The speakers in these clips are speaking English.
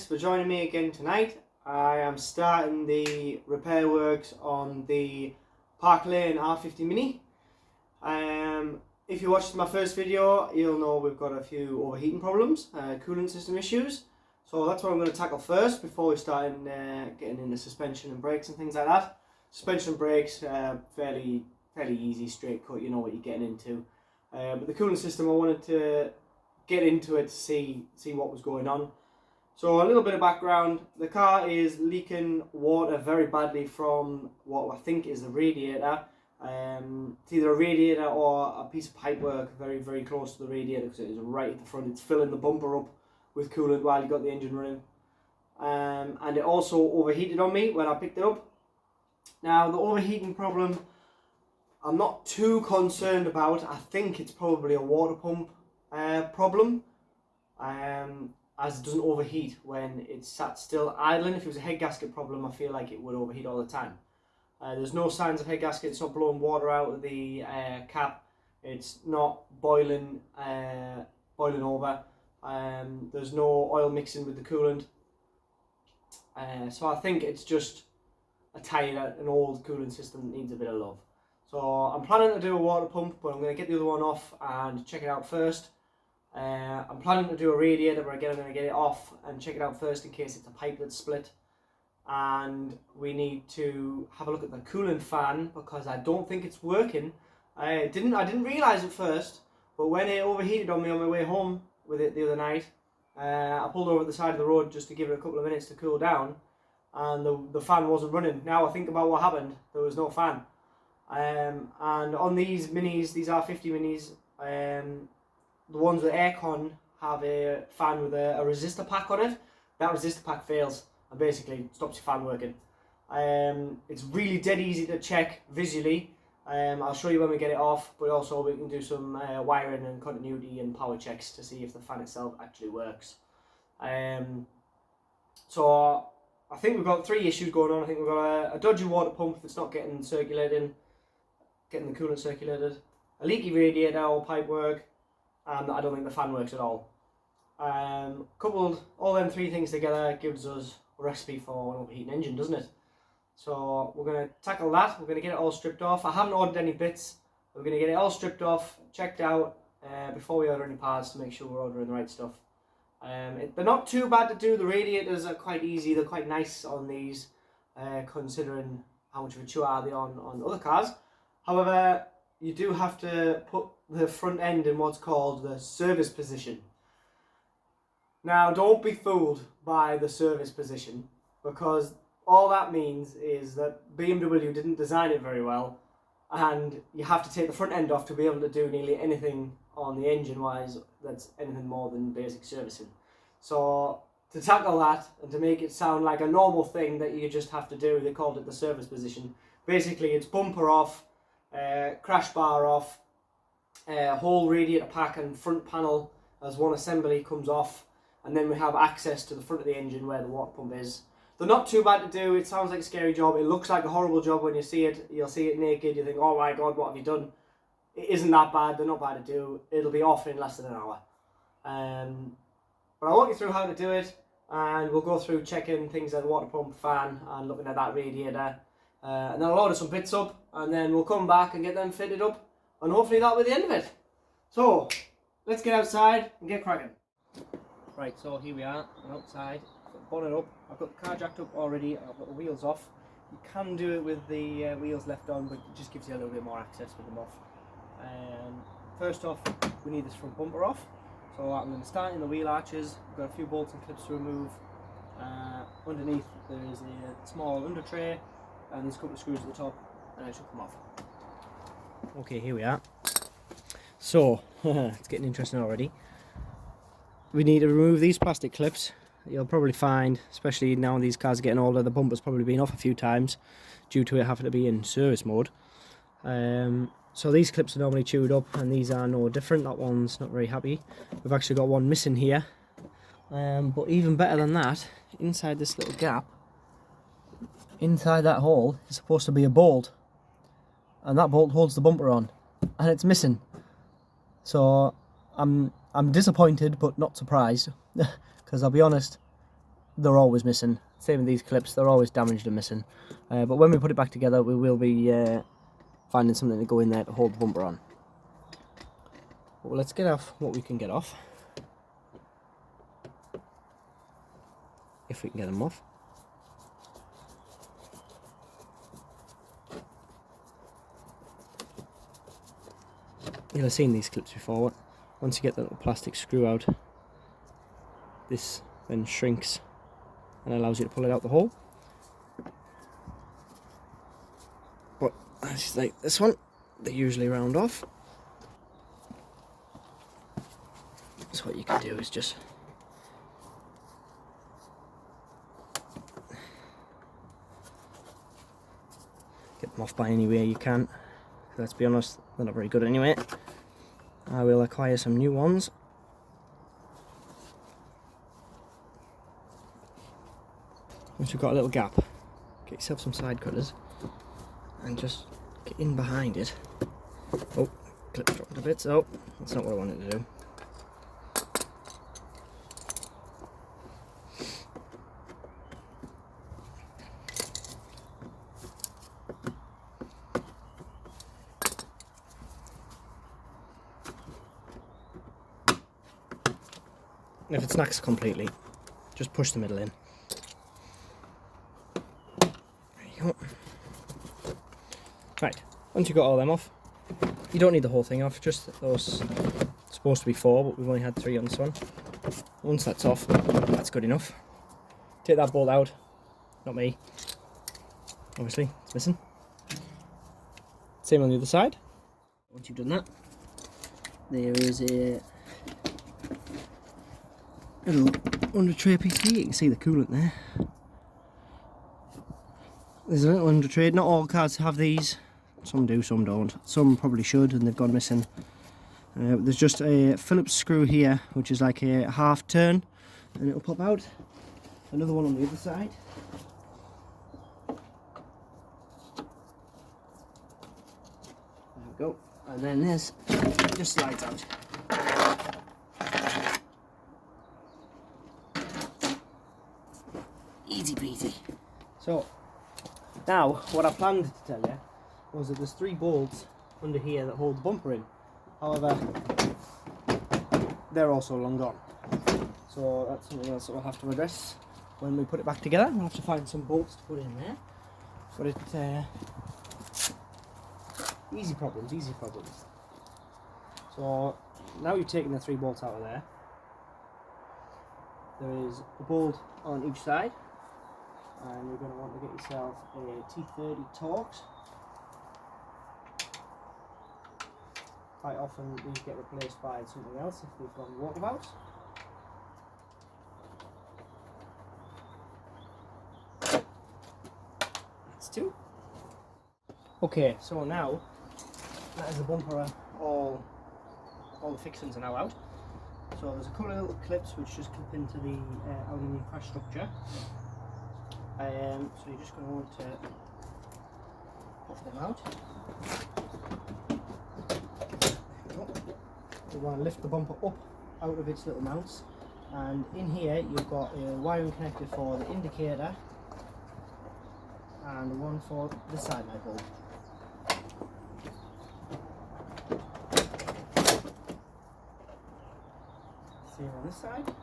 for joining me again tonight. I am starting the repair works on the Park Lane R50 Mini. If you watched my first video, you'll know we've got a few overheating problems, coolant system issues. So that's what I'm going to tackle first before we start getting into suspension and brakes and things like that. Suspension and brakes, fairly easy, straight cut, you know what you're getting into. But the coolant system, I wanted to get into it to see what was going on. So a little bit of background, the car is leaking water very badly from what I think is the radiator. It's either a radiator or a piece of pipework very close to the radiator, because it is right at the front. It's filling the bumper up with coolant while you got the engine running. And it also overheated on me when I picked it up. Now the overheating problem, I'm not too concerned about. I think it's probably a water pump problem, as it doesn't overheat when it's sat still idling. If it was a head gasket problem, I feel like it would overheat all the time. There's no signs of head gasket. It's not blowing water out of the cap. It's not boiling over. There's no oil mixing with the coolant. So I think it's just an old coolant system that needs a bit of love. So I'm planning to do a water pump, but I'm going to get the other one off and check it out first. I'm planning to do a radiator, but again I'm going to get it off and check it out first in case it's a pipe that's split. And we need to have a look at the coolant fan, because I don't think it's working. I didn't realise at first, but when it overheated on me on my way home with it the other night, I pulled over at the side of the road just to give it a couple of minutes to cool down, and the fan wasn't running. Now I think about what happened, there was no fan. And on these minis, these R50 minis, the ones with aircon have a fan with a resistor pack on it. That resistor pack fails and basically stops your fan working. It's really dead easy to check visually. I'll show you when we get it off, but also we can do some wiring and continuity and power checks to see if the fan itself actually works. So I think we've got three issues going on. I think we've got a dodgy water pump that's not getting the coolant circulated, a leaky radiator or pipe work, and I don't think the fan works at all. Coupled all them three things together gives us a recipe for an overheating engine, doesn't it? So we're going to tackle that. We're going to get it all stripped off. I haven't ordered any bits. We're going to get it all stripped off, checked out before we order any parts to make sure we're ordering the right stuff. They're not too bad to do. The radiators are quite easy. They're quite nice on these, considering how much of a chore they are on other cars. However, you do have to put the front end in what's called the service position. Now, don't be fooled by the service position, because all that means is that BMW didn't design it very well, and you have to take the front end off to be able to do nearly anything on the engine wise that's anything more than basic servicing. So to tackle that and to make it sound like a normal thing that you just have to do, they called it the service position. Basically it's bumper off, crash bar off, whole radiator pack and front panel as one assembly comes off, and then we have access to the front of the engine where the water pump is. They're not too bad to do. It sounds like a scary job. It looks like a horrible job when you see it. You'll see it naked. You think, oh my god, what have you done? It isn't that bad. They're not bad to do. It'll be off in less than an hour. But I'll walk you through how to do it, and we'll go through checking things like the water pump, fan, and looking at that radiator. And then I'll order some bits up, and then we'll come back and get them fitted up, and hopefully that'll be the end of it. So let's get outside and get cracking. Right, so here we are, I'm outside. I've got the bonnet up, I've got the car jacked up already, I've got the wheels off. You can do it with the wheels left on, but it just gives you a little bit more access with them off. First off, we need this front bumper off. So I'm going to start in the wheel arches. I've got a few bolts and clips to remove. Underneath there is a small under tray, and there's a couple of screws at the top, and it should come off. Okay, here we are. So, it's getting interesting already. We need to remove these plastic clips. You'll probably find, especially now these cars are getting older, the bumper's probably been off a few times due to it having to be in service mode. So these clips are normally chewed up, and these are no different. That one's not very happy. We've actually got one missing here. But even better than that, inside this little gap, inside that hole is supposed to be a bolt, and that bolt holds the bumper on, and it's missing. So I'm disappointed but not surprised, because I'll be honest, they're always missing. Same with these clips, they're always damaged and missing. But when we put it back together, we will be finding something to go in there to hold the bumper on. Well, let's get off what we can get off. If we can get them off. You'll have seen these clips before. Once you get the little plastic screw out, this then shrinks and allows you to pull it out the hole. But as like this one, they usually round off. So what you can do is just get them off by any way you can. Let's be honest, they're not very good anyway. I will acquire some new ones. Once you've got a little gap, get yourself some side cutters and just get in behind it. Oh, clip dropped a bit, so that's not what I wanted to do. And if it snacks completely, just push the middle in. There you go. Right, once you've got all them off, you don't need the whole thing off, just those. It's supposed to be 4, but we've only had 3 on this one. Once that's off, that's good enough. Take that bolt out, not me. Obviously, it's missing. Same on the other side. Once you've done that, there is a little under tray piece here. You can see the coolant there. There's a little under tray. Not all cars have these. Some do, some don't. Some probably should, and they've gone missing. There's just a Phillips screw here, which is like a half turn, and it'll pop out. Another one on the other side. There we go. And then this just slides out. Easy peasy. So now what I planned to tell you was that there's 3 bolts under here that hold the bumper in. However, they're also long gone. So that's something else that we'll have to address when we put it back together. We'll have to find some bolts to put in there. But it's easy problems, easy problems. So now you've taken the 3 bolts out of there. There is a bolt on each side. And you're going to want to get yourself a T30 Torx. Quite often these get replaced by something else if they've gone walkabouts. That's 2. Okay, so now that is the bumper, all the fixings are now out. So there's a couple of little clips which just clip into the aluminium crash structure. So you're just going to want to pop them out. You want to lift the bumper up out of its little mounts, and in here you've got a wiring connector for the indicator and one for the side light bulb. Same on this side.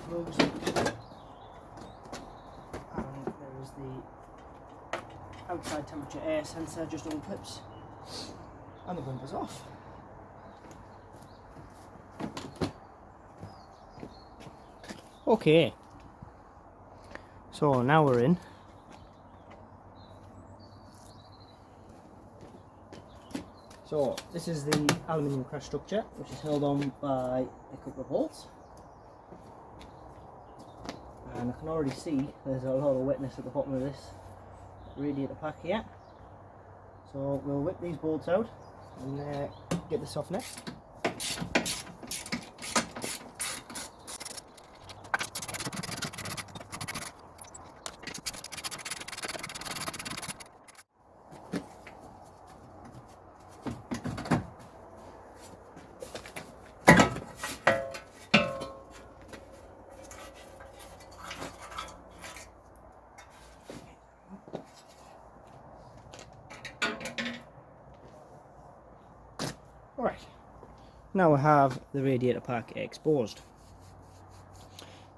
Plugs. And there is the outside temperature air sensor just unclips, and the bumper's off. Okay, so now we're in. So this is the aluminium crash structure, which is held on by a couple of bolts. And I can already see there's a lot of wetness at the bottom of this radiator pack here. So we'll whip these bolts out and get this off next. Alright, now we have the radiator pack exposed.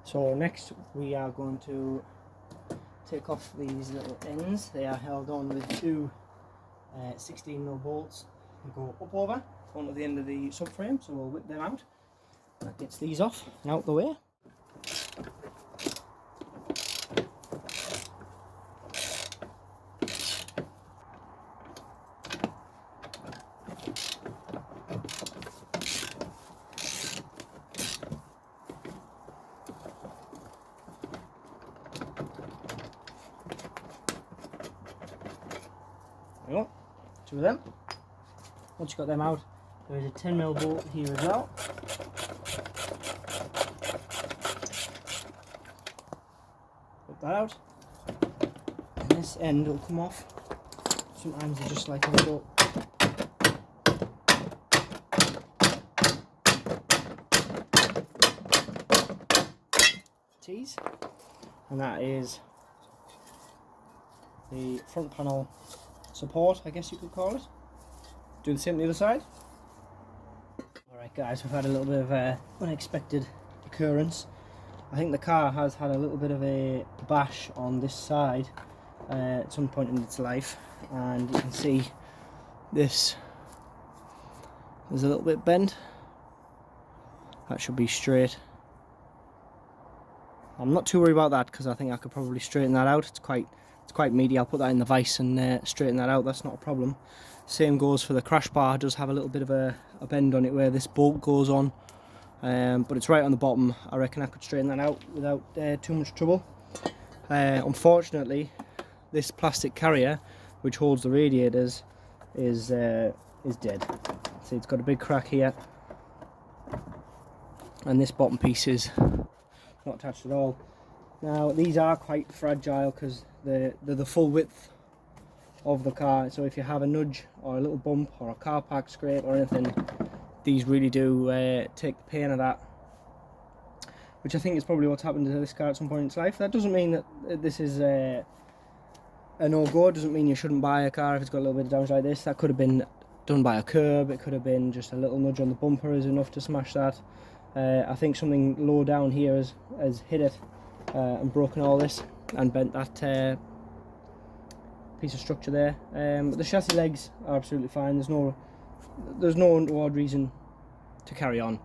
So next we are going to take off these little ends. They are held on with two 16mm bolts and go up over onto the end of the subframe, so we'll whip them out. That gets these off and out the way. There we go, two of them. Once you've got them out, there is a 10mm bolt here as well. Put that out, and this end will come off. Sometimes they're just like a little tease, and that is the front panel support, I guess you could call it. Do the same on the other side. Alright guys, we've had a little bit of unexpected occurrence. I think the car has had a little bit of a bash on this side at some point in its life, and you can see this is a little bit bent. That should be straight. I'm not too worried about that because I think I could probably straighten that out. It's quite meaty. I'll put that in the vise and straighten that out. That's not a problem. Same goes for the crash bar. It does have a little bit of a bend on it where this bolt goes on, but it's right on the bottom. I reckon I could straighten that out without too much trouble. Unfortunately, this plastic carrier which holds the radiators is dead. See, it's got a big crack here, and this bottom piece is not attached at all. Now these are quite fragile because they're the full width of the car, so if you have a nudge or a little bump or a car park scrape or anything, these really do take the pain of that, which I think is probably what's happened to this car at some point in its life. That doesn't mean that this is a no-go. It doesn't mean you shouldn't buy a car if it's got a little bit of damage like this. That could have been done by a curb, it could have been just a little nudge on the bumper is enough to smash that. I think something low down here has hit it and broken all this and bent that piece of structure there. But the chassis legs are absolutely fine. There's no untoward reason to carry on,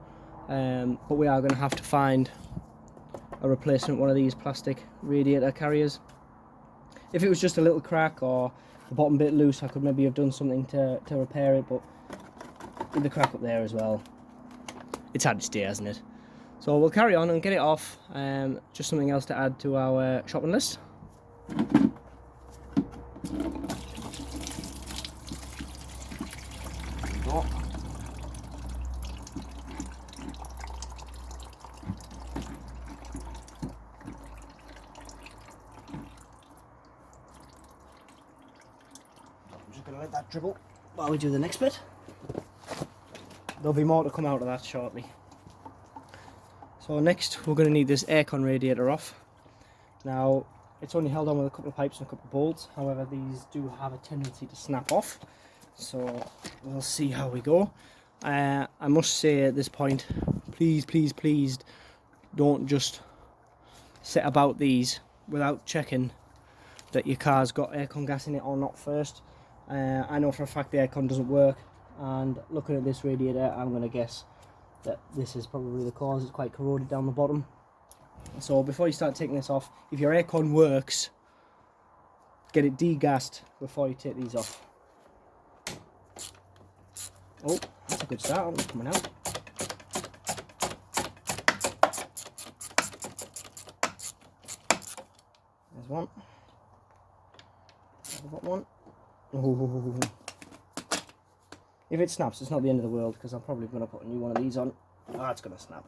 but we are going to have to find a replacement one of these plastic radiator carriers. If it was just a little crack or the bottom bit loose, I could maybe have done something to repair it, but with the crack up there as well, it's had its day, hasn't it? So we'll carry on and get it off. Just something else to add to our shopping list. I'm just going to let that dribble while we do the next bit. There'll be more to come out of that shortly. So next we're going to need this aircon radiator off. Now it's only held on with a couple of pipes and a couple of bolts, however these do have a tendency to snap off, so we'll see how we go. I must say at this point, please don't just set about these without checking that your car's got aircon gas in it or not first. I know for a fact the aircon doesn't work, and looking at this radiator I'm going to guess that this is probably the cause. It's quite corroded down the bottom. So before you start taking this off, if your aircon works, get it degassed before you take these off. Oh, that's a good start. It's coming out. There's one. I've got one. Oh. If it snaps, it's not the end of the world, because I'm probably going to put a new one of these on. Ah, it's going to snap.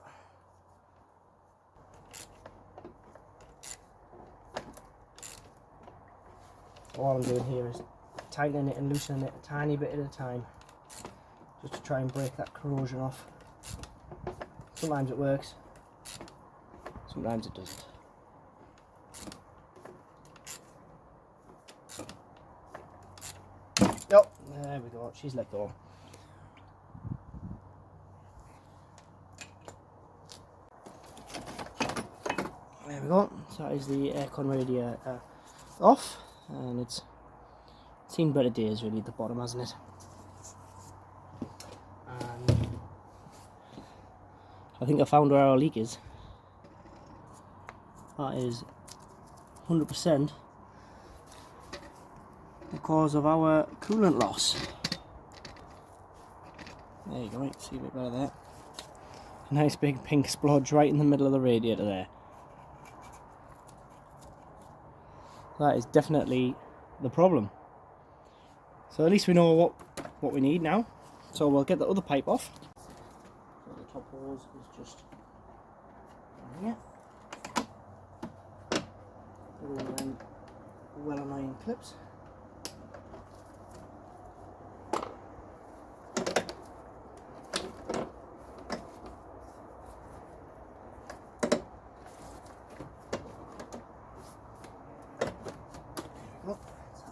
All I'm doing here is tightening it and loosening it a tiny bit at a time, just to try and break that corrosion off. Sometimes it works, sometimes it doesn't. Oh, there we go, she's let go. There we go. So that is the aircon radiator off, and it's seen better days really at the bottom, hasn't it? And I think I found where our leak is. That is 100% because of our coolant loss. There you go, you can see a bit better there. A nice big pink splodge right in the middle of the radiator there. That is definitely the problem. So at least we know what we need now. So we'll get the other pipe off. So the top hose is just down here. All them well-aligned clips.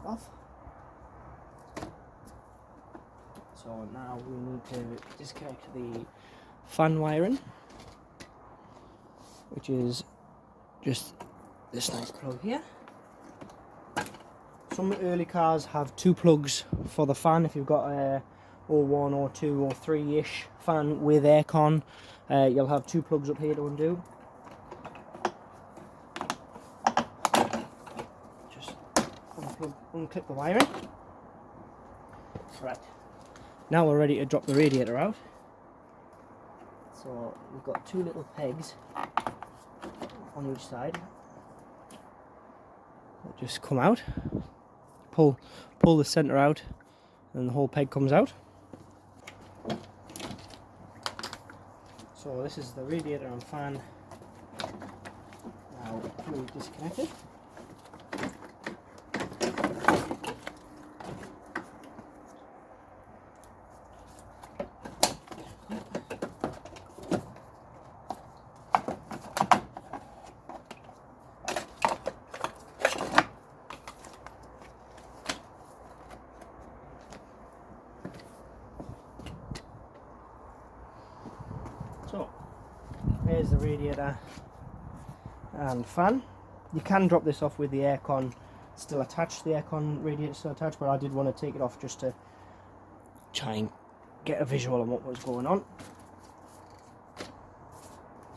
Off. So now we need to disconnect the fan wiring, which is just this nice plug here. Some early cars have 2 plugs for the fan. If you've got a 01 or 2 or 3-ish fan with aircon, you'll have 2 plugs up here to undo. Unclip the wiring. Right, now we're ready to drop the radiator out. So we've got 2 little pegs on each side that just come out. Pull the center out, and the whole peg comes out. So this is the radiator and fan now fully disconnected. So, there's the radiator and fan. You can drop this off with the aircon still attached, the aircon radiator still attached, but I did want to take it off just to try and get a visual on what was going on.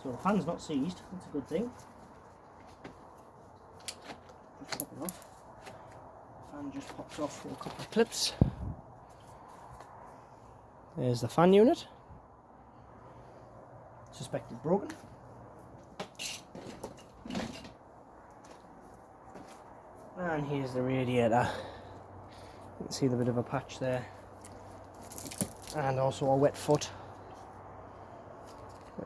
So the fan's not seized, that's a good thing. Just pop it off. The fan just pops off with a couple of clips. There's the fan unit. Suspected broken. And here's the radiator. You can see the bit of a patch there. And also a wet foot.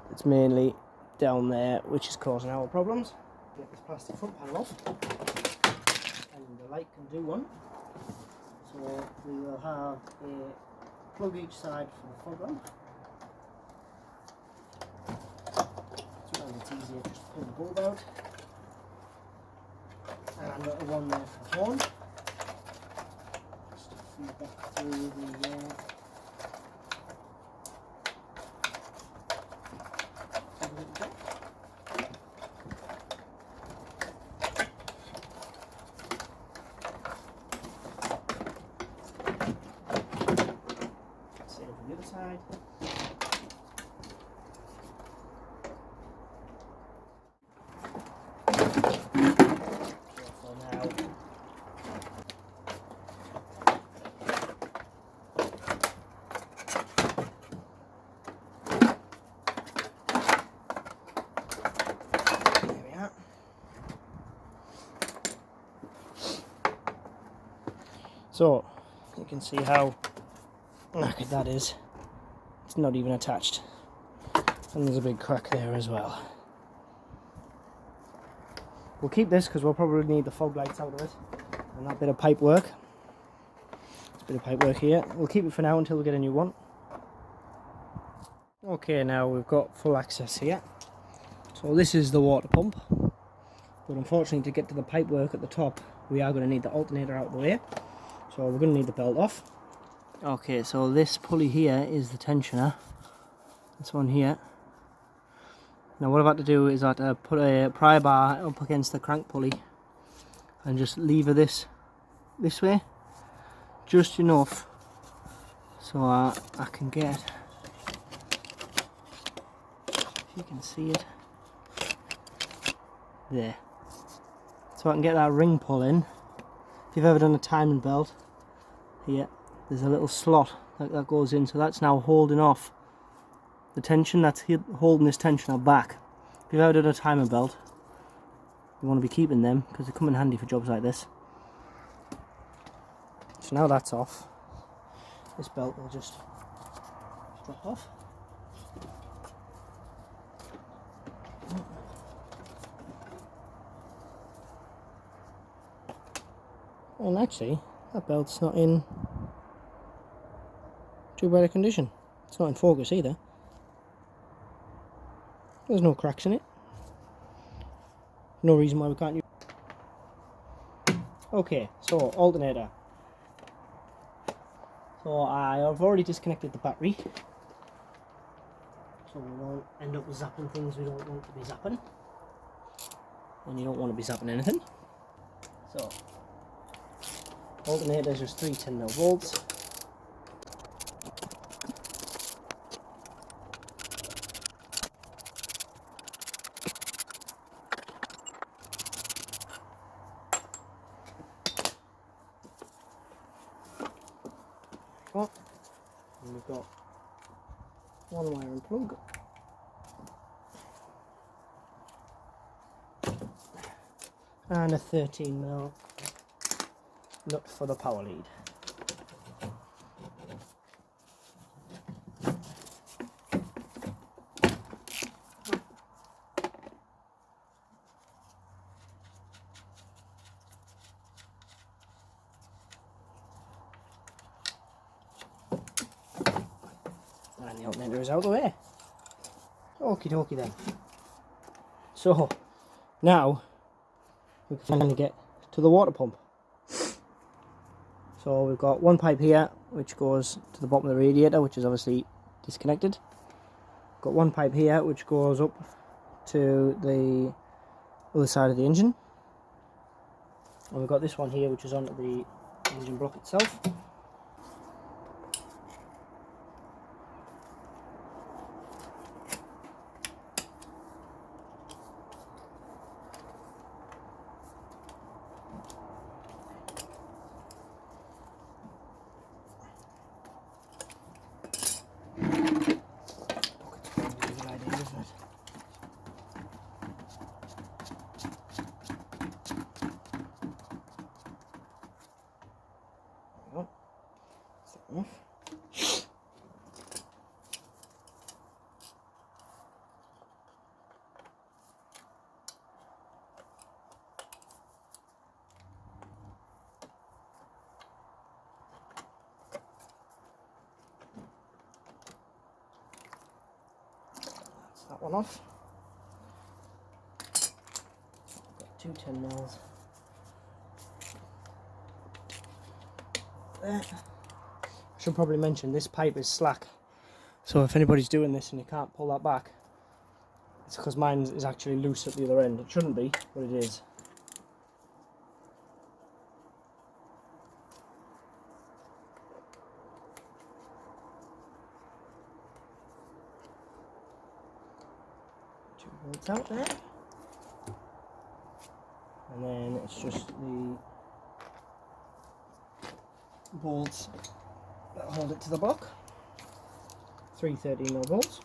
It's mainly down there which is causing our problems. Get this plastic front panel off. And the light can do one. So we will have a plug each side for the fog lamp. It's easier just to pull the bulb out, and a one there for the horn, just to feed back through the same from the other side. So you can see how knackered that is. It's not even attached, and there's a big crack there as well. We'll keep this because we'll probably need the fog lights out of it and that bit of pipe work. There's a bit of pipe work here. We'll keep it for now until we get a new one. Okay, now we've got full access here. So this is the water pump, but unfortunately to get to the pipe work at the top we are going to need the alternator out of the way. So we're going to need the belt off. Okay, so this pulley here is the tensioner. This one here. Now what I've had to do is that put a pry bar up against the crank pulley and just lever this way, just enough so I can get, if you can see it, there. So I can get that ring pull in. If you've ever done a timing belt, here, there's a little slot that goes in, so that's now holding off the tension, that's holding this tensioner back. If you've ever done a timing belt, you want to be keeping them because they come in handy for jobs like this. So now that's off, this belt will just drop off. And actually, that belt's not in too bad a condition. It's not in focus either. There's no cracks in it. No reason why we can't use it. Okay, so alternator. So I have already disconnected the battery. So we won't end up zapping things we don't want to be zapping. And you don't want to be zapping anything. So, alternator is just 3 10mm volts. And we've got one wire and plug. And a 13mm nut for the power lead. And the alternator is out of the way. Okie dokie then. So now we can finally get to the water pump. So we've got one pipe here which goes to the bottom of the radiator, which is obviously disconnected. Got one pipe here which goes up to the other side of the engine. And we've got this one here which is onto the engine block itself. That one off. Got 2 10mm there. I should probably mention this pipe is slack, so if anybody's doing this and you can't pull that back, it's because mine is actually loose at the other end. It shouldn't be, but it is. Bolts out there, and then it's just the bolts that hold it to the block. 3 13mm bolts.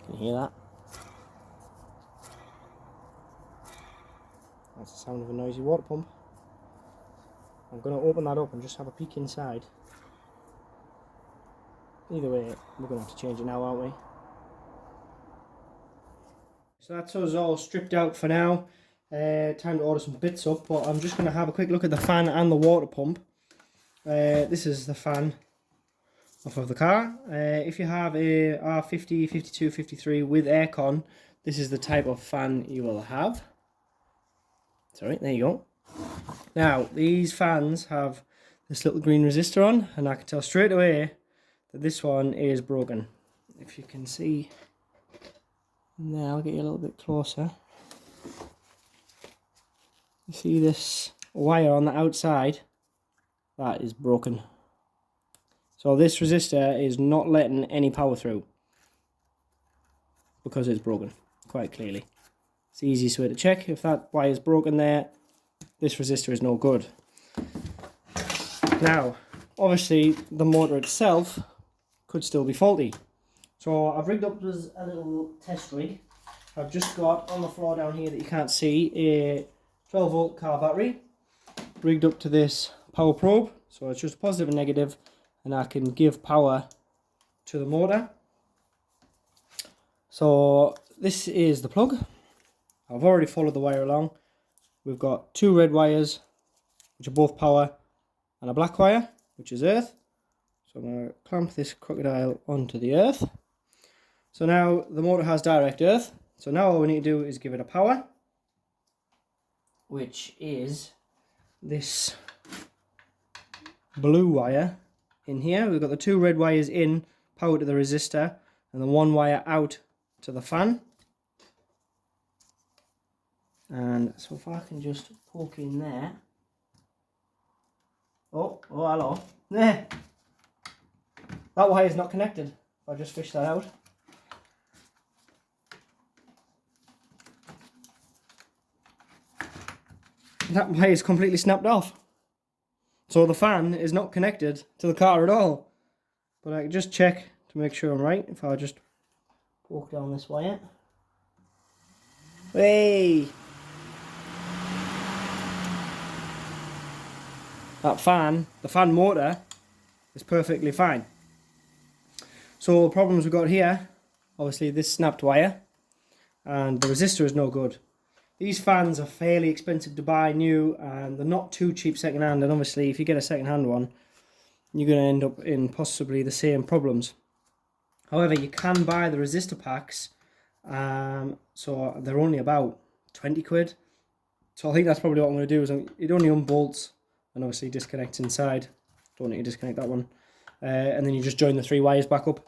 Can you hear that? That's the sound of a noisy water pump. I'm going to open that up and just have a peek inside. Either way, we're going to have to change it now, aren't we? So that's us all stripped out for now. Time to order some bits up, but I'm just going to have a quick look at the fan and the water pump. This is the fan off of the car. If you have a R50, 52, 53 with aircon, this is the type of fan you will have. Sorry, there you go. Now, these fans have this little green resistor on, and I can tell straight away that this one is broken. If you can see, now I'll get you a little bit closer. You see this wire on the outside? That is broken. So this resistor is not letting any power through because it's broken, quite clearly. It's the easiest way to check. If that wire is broken there, this resistor is no good. Now, obviously the motor itself could still be faulty. So I've rigged up as a little test rig. I've just got on the floor down here that you can't see a 12 volt car battery rigged up to this power probe. So it's just positive and negative, and I can give power to the motor. So this is the plug. I've already followed the wire along. We've got two red wires, which are both power, and a black wire, which is earth. So I'm going to clamp this crocodile onto the earth. So now the motor has direct earth. So now all we need to do is give it a power, which is this blue wire in here. We've got the two red wires in, power to the resistor, and the one wire out to the fan. And so if I can just poke in there. Oh, hello. There. That wire is not connected. I'll just fish that out. That wire is completely snapped off. So the fan is not connected to the car at all. But I can just check to make sure I'm right if I just poke down this wire. Hey! That fan, the fan motor, is perfectly fine. So the problems we've got here, obviously this snapped wire, and the resistor is no good. These fans are fairly expensive to buy new, and they're not too cheap second hand, and obviously if you get a second hand one, you're going to end up in possibly the same problems. However, you can buy the resistor packs, so they're only about 20 quid. So I think that's probably what I'm going to do, is it only unbolts and obviously disconnects inside. Don't need to disconnect that one. And then you just join the three wires back up.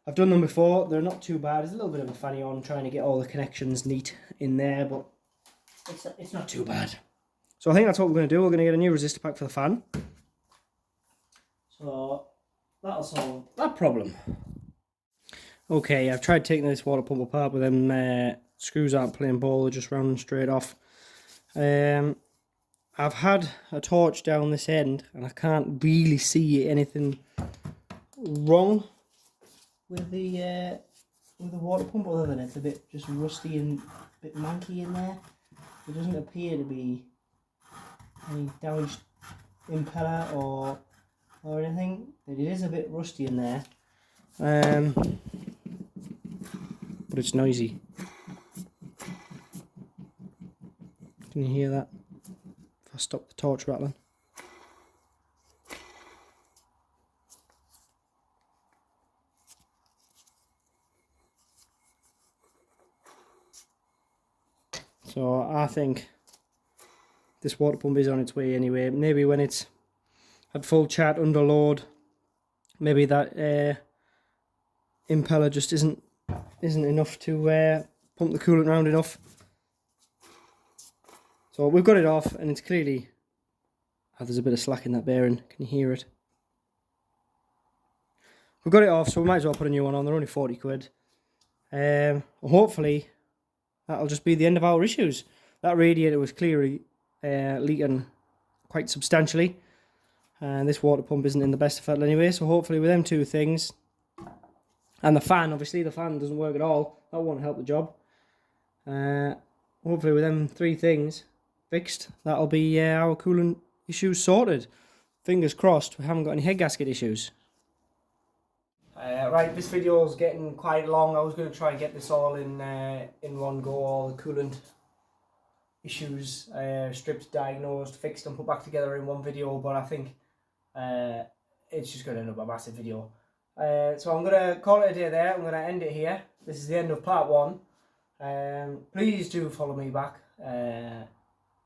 I've done them before, they're not too bad. There's a little bit of a fanny on trying to get all the connections neat in there, but it's not too bad. So I think that's what we're going to do. We're going to get a new resistor pack for the fan. So that'll solve that problem. Okay, I've tried taking this water pump apart, but them screws aren't playing ball, they're just rounding straight off. I've had a torch down this end, and I can't really see anything wrong with the water pump, other than it's a bit just rusty and a bit manky in there. There doesn't appear to be any damaged impeller or anything, but it is a bit rusty in there. But it's noisy. Can you hear that? If I stop the torch rattling. So I think this water pump is on its way anyway. Maybe when it's at full chat under load, maybe that impeller just isn't enough to pump the coolant round enough. So we've got it off, and it's clearly, there's a bit of slack in that bearing. Can you hear it? We've got it off, so we might as well put a new one on. They're only 40 quid. Hopefully that'll just be the end of our issues. That radiator was clearly leaking quite substantially, and this water pump isn't in the best of fettle anyway, so hopefully with them two things, and the fan, obviously the fan doesn't work at all, that won't help the job. Hopefully with them three things fixed, that'll be our coolant issues sorted. Fingers crossed we haven't got any head gasket issues. Right, this video is getting quite long. I was going to try and get this all in one go, all the coolant issues stripped, diagnosed, fixed and put back together in one video, but I think it's just going to end up a massive video. So I'm going to call it a day there. I'm going to end it here. This is the end of part 1. Please do follow me back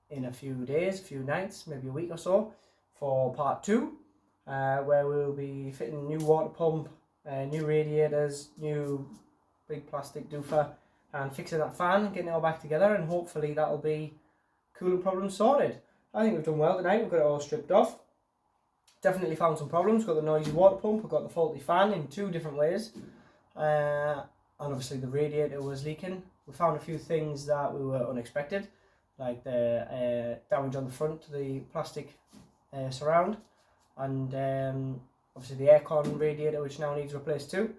in a few days, a few nights, maybe a week or so, for part 2, where we'll be fitting new water pump, new radiators, new big plastic doofer, and fixing that fan, getting it all back together, and hopefully that'll be coolant problems sorted. I think we've done well tonight. We've got it all stripped off. Definitely found some problems. Got the noisy water pump, we've got the faulty fan in 2 different ways, and obviously the radiator was leaking. We found a few things that we were unexpected, like the damage on the front to the plastic surround, and obviously the aircon radiator, which now needs replaced too.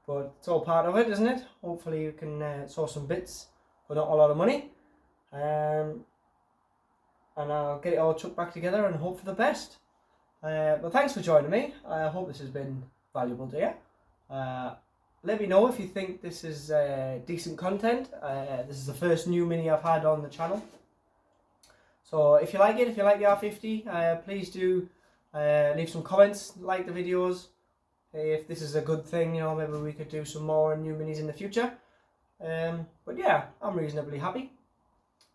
But it's all part of it, isn't it? Hopefully you can source some bits for not a lot of money, and I'll get it all chucked back together and hope for the best. But thanks for joining me. I hope this has been valuable to you. Let me know if you think this is decent content. This is the first new Mini I've had on the channel. So if you like it, if you like the R50, please do leave some comments, like the videos. If this is a good thing, you know, maybe we could do some more new Minis in the future. But yeah, I'm reasonably happy.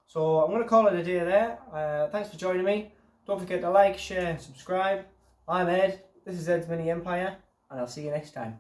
So I'm going to call it a day there. Thanks for joining me. Don't forget to like, share, subscribe. I'm Ed. This is Ed's Mini Empire, and I'll see you next time.